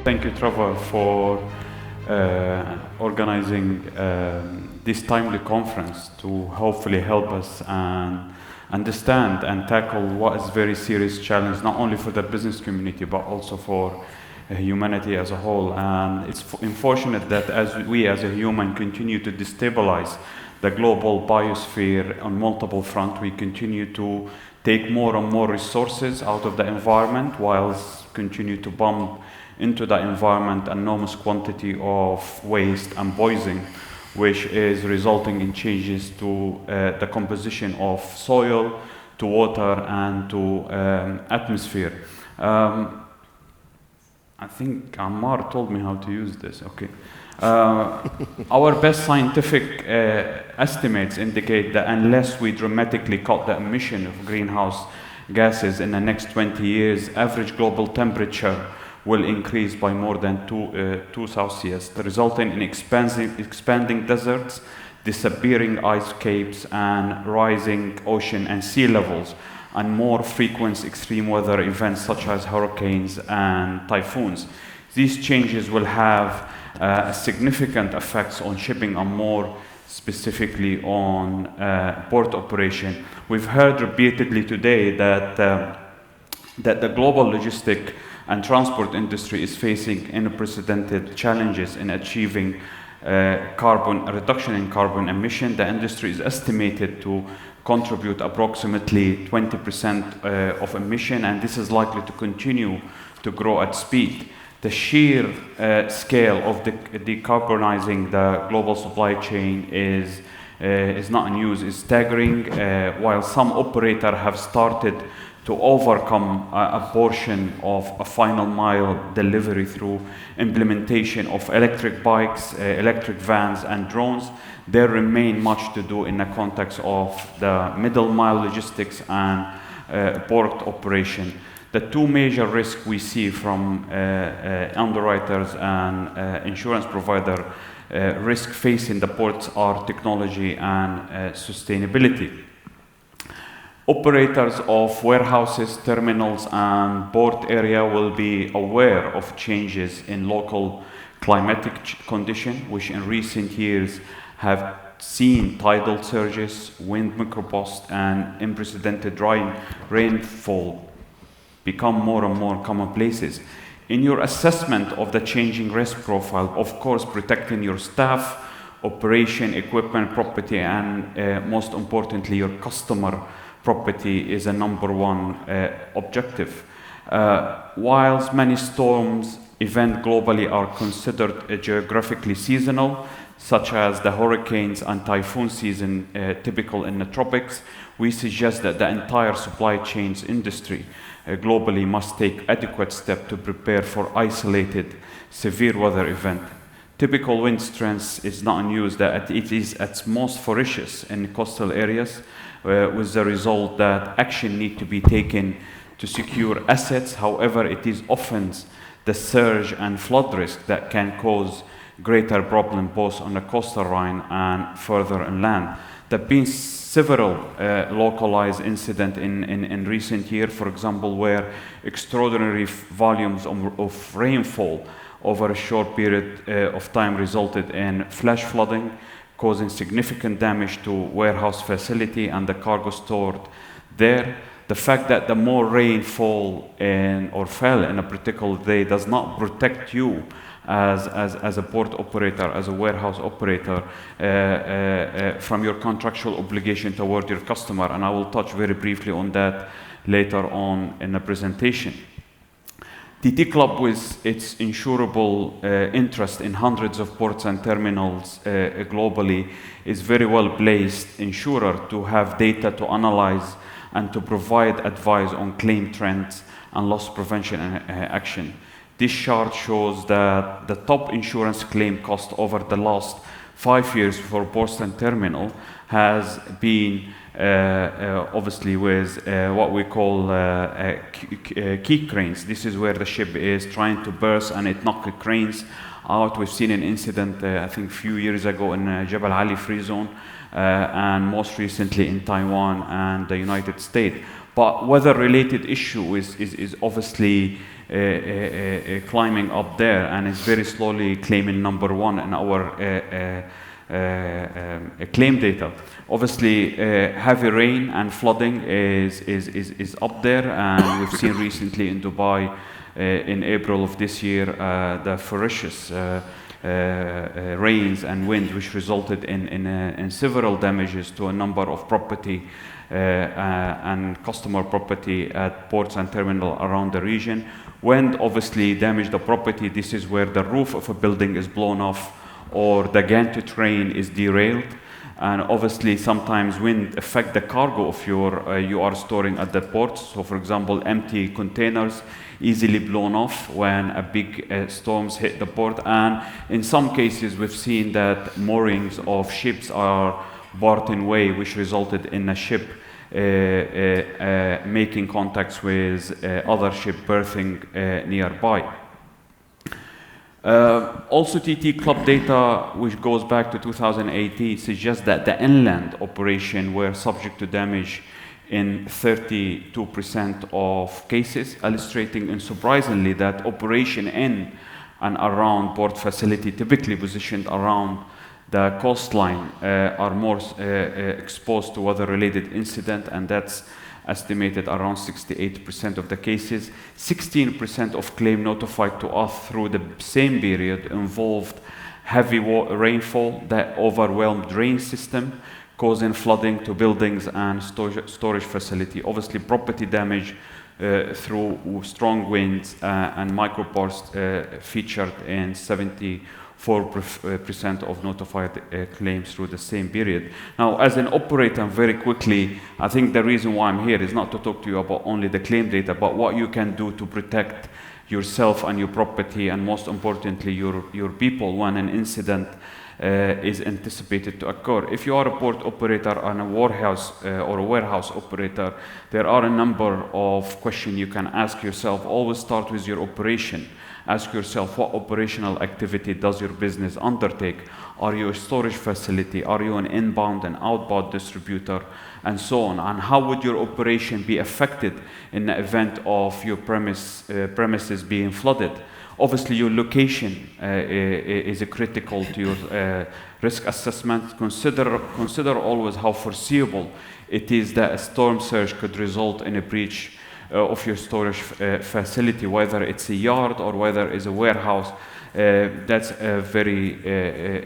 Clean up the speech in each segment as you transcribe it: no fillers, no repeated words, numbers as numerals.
Thank you, Trevor, for organizing this timely conference to hopefully help us and understand and tackle what is a very serious challenge, not only for the business community, but also for humanity as a whole. And it's unfortunate that as we as a human continue to destabilize the global biosphere on multiple fronts, we continue to take more and more resources out of the environment whilst continue to pump into the environment an enormous quantity of waste and poison, which is resulting in changes to the composition of soil, to water, and to atmosphere. I think Ammar told me how to use this. Okay. Our best scientific estimates indicate that unless we dramatically cut the emission of greenhouse gases in the next 20 years, average global temperature will increase by more than 2 Celsius, resulting in expanding deserts, disappearing ice caps, and rising ocean and sea levels, and more frequent extreme weather events such as hurricanes and typhoons. These changes will have significant effects on shipping and more specifically on port operation. We've heard repeatedly today that the global logistic and transport industry is facing unprecedented challenges in achieving reduction in carbon emission. The industry is estimated to contribute approximately 20% of emission, and this is likely to continue to grow at speed. The sheer scale of decarbonizing the global supply chain is not news, is staggering. While some operators have started to overcome a portion of a final mile delivery through implementation of electric bikes, electric vans, and drones, there remain much to do in the context of the middle mile logistics and port operation. The two major risks we see from underwriters and insurance provider risk facing the ports are technology and sustainability. Operators of warehouses, terminals, and port area will be aware of changes in local climatic conditions, which in recent years have seen tidal surges, wind microbursts, and unprecedented rainfall become more and more commonplaces. In your assessment of the changing risk profile, of course, protecting your staff, operation, equipment, property, and most importantly, your customer property is a number one objective. Whilst many storms events globally are considered geographically seasonal, such as the hurricanes and typhoon season typical in the tropics, we suggest that the entire supply chains industry globally must take adequate steps to prepare for isolated severe weather event. Typical wind strength is not news that it is at its most ferocious in coastal areas, with the result that action need to be taken to secure assets. However, it is often the surge and flood risk that can cause greater problem both on the coastal line and further inland. There have been several localized incidents in recent years, for example, where extraordinary volumes of rainfall over a short period of time resulted in flash flooding, causing significant damage to warehouse facility and the cargo stored there. The fact that the more rain fell in a particular day does not protect you as a port operator, as a warehouse operator, from your contractual obligation toward your customer, and I will touch very briefly on that later on in the presentation. TT Club, with its insurable interest in hundreds of ports and terminals globally, is very well placed insurer to have data to analyze and to provide advice on claim trends and loss prevention action. This chart shows that the top insurance claim cost over the last 5 years for ports and terminal has been obviously with what we call key cranes. This is where the ship is trying to burst and it knocks the cranes out. We've seen an incident, I think, a few years ago in Jebel Ali Free Zone, and most recently in Taiwan and the United States. But weather-related issue is obviously climbing up there, and is very slowly claiming number one in our claim data. Obviously, heavy rain and flooding is up there, and we've seen recently in Dubai in April of this year the ferocious rains and winds, which resulted in several damages to a number of property and customer property at ports and terminal around the region. Wind obviously damaged the property. This is where the roof of a building is blown off, or the gantry train is derailed. And obviously sometimes wind affect the cargo of you are storing at the port. So for example, empty containers easily blown off when a big storms hit the port. And in some cases we've seen that moorings of ships are barred in way, which resulted in a ship making contacts with other ship berthing nearby. Also, TT Club data, which goes back to 2018, suggests that the inland operation were subject to damage in 32% of cases, illustrating unsurprisingly that operation in and around port facility, typically positioned around the coastline, are more exposed to weather-related incident, and that's estimated around 68% of the cases. 16% of claim notified to us through the same period involved heavy rainfall that overwhelmed drain system, causing flooding to buildings and storage facility. Obviously, property damage through strong winds and microbursts featured in 74% of notified claims through the same period. Now, as an operator, very quickly, I think the reason why I'm here is not to talk to you about only the claim data, but what you can do to protect yourself and your property, and most importantly, your people when an incident is anticipated to occur. If you are a port operator and a warehouse or a warehouse operator, there are a number of questions you can ask yourself. Always start with your operation. Ask yourself, what operational activity does your business undertake? Are you a storage facility? Are you an inbound and outbound distributor? And so on. And how would your operation be affected in the event of your premises being flooded? Obviously, your location is critical to your risk assessment. Consider always how foreseeable it is that a storm surge could result in a breach of your storage facility, whether it's a yard or whether it's a warehouse. That's a very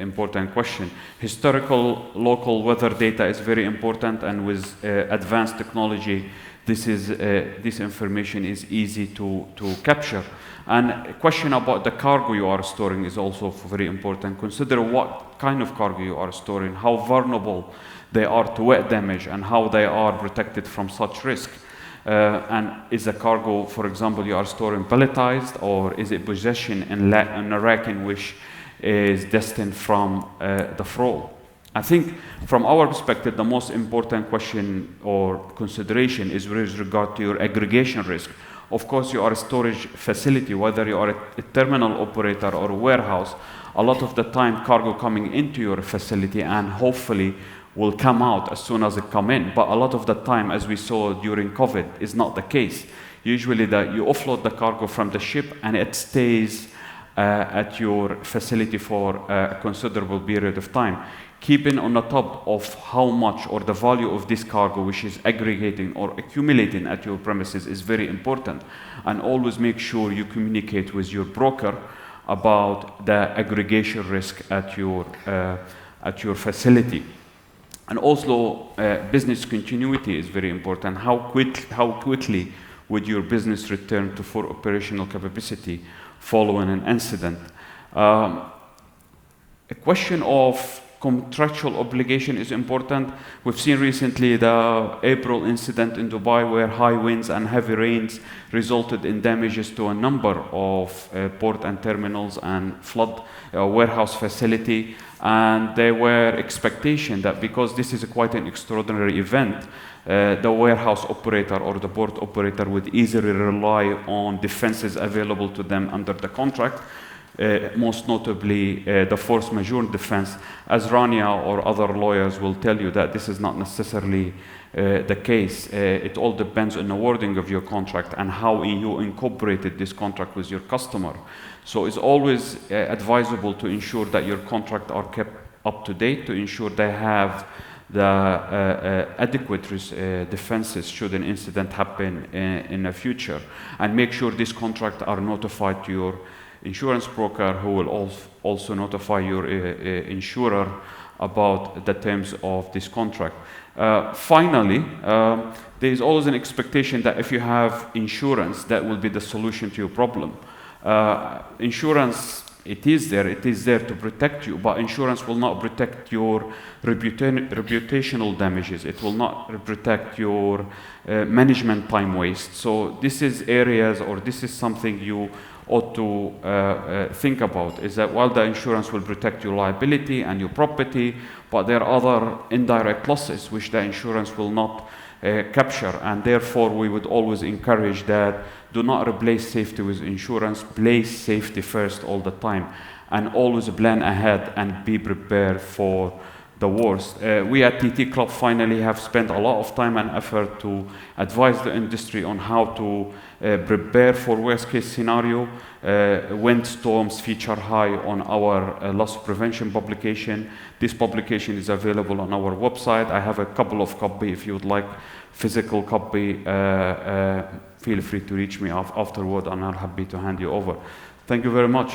important question. Historical local weather data is very important, and with advanced technology, this information is easy to capture. And a question about the cargo you are storing is also very important. Consider what kind of cargo you are storing, how vulnerable they are to wet damage, and how they are protected from such risk. And is the cargo, for example, you are storing pelletized, or is it possession in a rack in which is destined from the flow? I think from our perspective, the most important question or consideration is with regard to your aggregation risk. Of course, you are a storage facility, whether you are a terminal operator or a warehouse, a lot of the time cargo coming into your facility and hopefully will come out as soon as it come in. But a lot of the time, as we saw during COVID, is not the case. Usually you offload the cargo from the ship and it stays at your facility for a considerable period of time. Keeping on the top of how much or the value of this cargo which is aggregating or accumulating at your premises is very important. And always make sure you communicate with your broker about the aggregation risk at your facility. And also, business continuity is very important. How quickly would your business return to full operational capacity following an incident? A question of contractual obligation is important. We've seen recently the April incident in Dubai, where high winds and heavy rains resulted in damages to a number of port and terminals and flood warehouse facility. And there were expectation that because this is quite an extraordinary event, the warehouse operator or the port operator would easily rely on defenses available to them under the contract. Most notably the force majeure defense, as Rania or other lawyers will tell you that this is not necessarily the case. It all depends on the wording of your contract and how you incorporated this contract with your customer. So it's always advisable to ensure that your contracts are kept up to date, to ensure they have the adequate defenses should an incident happen in the future, and make sure these contracts are notified to your insurance broker, who will also notify your insurer about the terms of this contract. Finally, there is always an expectation that if you have insurance, that will be the solution to your problem. Insurance, it is there to protect you, but insurance will not protect your reputational damages. It will not protect your management time waste. So this is areas, or this is something you ought to think about, is that while the insurance will protect your liability and your property, but there are other indirect losses which the insurance will not capture, and therefore we would always encourage that do not replace safety with insurance. Place safety first all the time, and always plan ahead and be prepared for the worst. We at TT Club finally have spent a lot of time and effort to advise the industry on how to prepare for worst case scenario. Windstorms feature high on our loss prevention publication. This publication is available on our website. I have a couple of copies. If you would like physical copy, feel free to reach me afterward, and I'm happy to hand you over. Thank you very much.